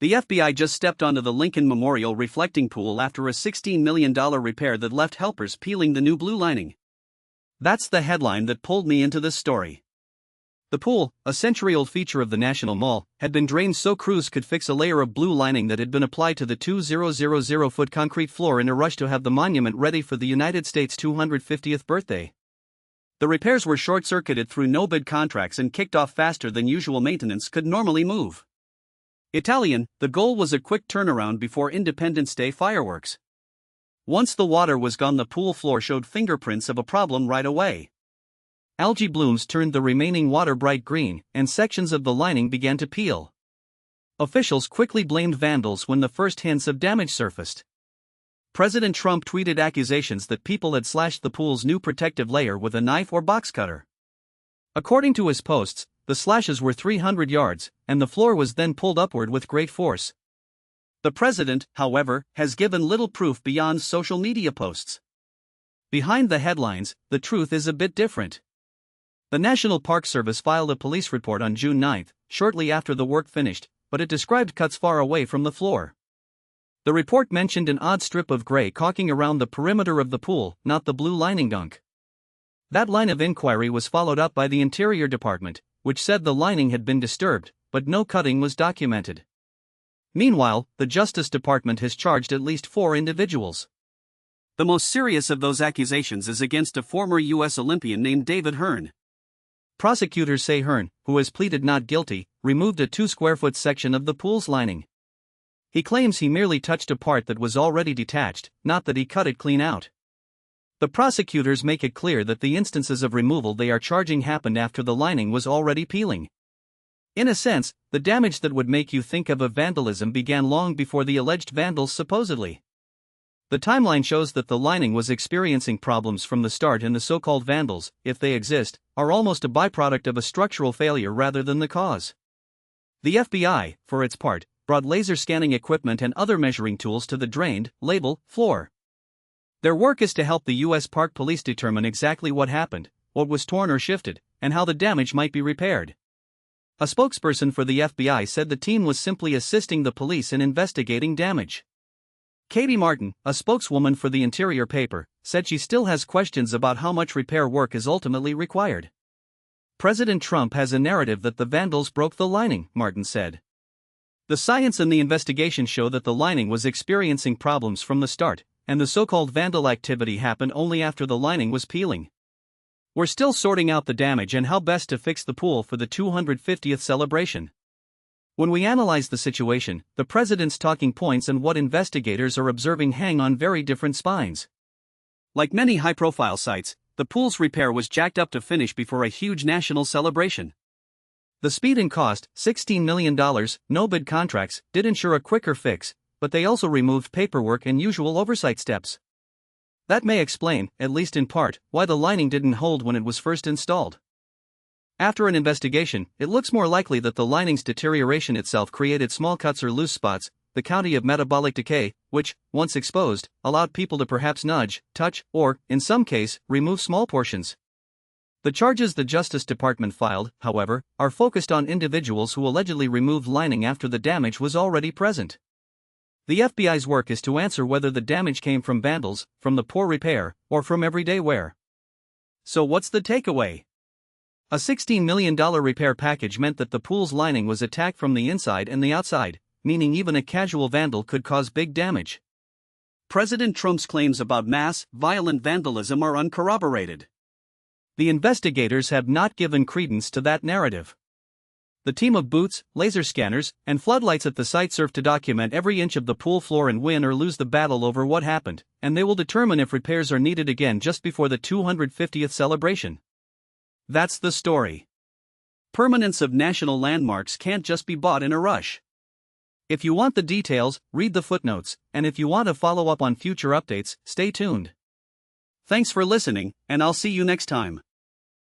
The FBI just stepped onto the Lincoln Memorial reflecting pool after a $16 million repair that left helpers peeling the new blue lining. That's the headline that pulled me into this story. The pool, a century-old feature of the National Mall, had been drained so crews could fix a layer of blue lining that had been applied to the 2,000-foot concrete floor in a rush to have the monument ready for the United States' 250th birthday. The repairs were short-circuited through no-bid contracts and kicked off faster than usual maintenance could normally move. Italian, the goal was a quick turnaround before Independence Day fireworks. Once the water was gone, the pool floor showed fingerprints of a problem right away. Algae blooms turned the remaining water bright green, and sections of the lining began to peel. Officials quickly blamed vandals when the first hints of damage surfaced. President Trump tweeted accusations that people had slashed the pool's new protective layer with a knife or box cutter. According to his posts, the slashes were 300 yards, and the floor was then pulled upward with great force. The president, however, has given little proof beyond social media posts. Behind the headlines, the truth is a bit different. The National Park Service filed a police report on June 9, shortly after the work finished, but it described cuts far away from the floor. The report mentioned an odd strip of gray caulking around the perimeter of the pool, not the blue lining gunk. That line of inquiry was followed up by the Interior Department, which said the lining had been disturbed, but no cutting was documented. Meanwhile, the Justice Department has charged at least 4 individuals. The most serious of those accusations is against a former U.S. Olympian named David Hearn. Prosecutors say Hearn, who has pleaded not guilty, removed a 2-square-foot section of the pool's lining. He claims he merely touched a part that was already detached, not that he cut it clean out. The prosecutors make it clear that the instances of removal they are charging happened after the lining was already peeling. In a sense, the damage that would make you think of vandalism began long before the alleged vandals supposedly. The timeline shows that the lining was experiencing problems from the start, and the so-called vandals, if they exist, are almost a byproduct of a structural failure rather than the cause. The FBI, for its part, brought laser scanning equipment and other measuring tools to the drained, labeled, floor. Their work is to help the U.S. Park Police determine exactly what happened, what was torn or shifted, and how the damage might be repaired. A spokesperson for the FBI said the team was simply assisting the police in investigating damage. Katie Martin, a spokeswoman for the Interior paper, said she still has questions about how much repair work is ultimately required. President Trump has a narrative that the vandals broke the lining, Martin said. The science and the investigation show that the lining was experiencing problems from the start, and the so-called vandal activity happened only after the lining was peeling. We're still sorting out the damage and how best to fix the pool for the 250th celebration. When we analyze the situation, the president's talking points and what investigators are observing hang on very different spines. Like many high-profile sites, the pool's repair was jacked up to finish before a huge national celebration. The speed and cost, $16 million, no-bid contracts, did ensure a quicker fix, but they also removed paperwork and usual oversight steps. That may explain, at least in part, why the lining didn't hold when it was first installed. After an investigation, it looks more likely that the lining's deterioration itself created small cuts or loose spots, the county of metabolic decay, which, once exposed, allowed people to perhaps nudge, touch, or, in some case, remove small portions. The charges the Justice Department filed, however, are focused on individuals who allegedly removed lining after the damage was already present. The FBI's work is to answer whether the damage came from vandals, from the poor repair, or from everyday wear. So what's the takeaway? A $16 million repair package meant that the pool's lining was attacked from the inside and the outside, meaning even a casual vandal could cause big damage. President Trump's claims about mass, violent vandalism are uncorroborated. The investigators have not given credence to that narrative. The team of boots, laser scanners, and floodlights at the site serve to document every inch of the pool floor and win or lose the battle over what happened, and they will determine if repairs are needed again just before the 250th celebration. That's the story. Permanence of national landmarks can't just be bought in a rush. If you want the details, read the footnotes, and if you want to follow up on future updates, stay tuned. Thanks for listening, and I'll see you next time.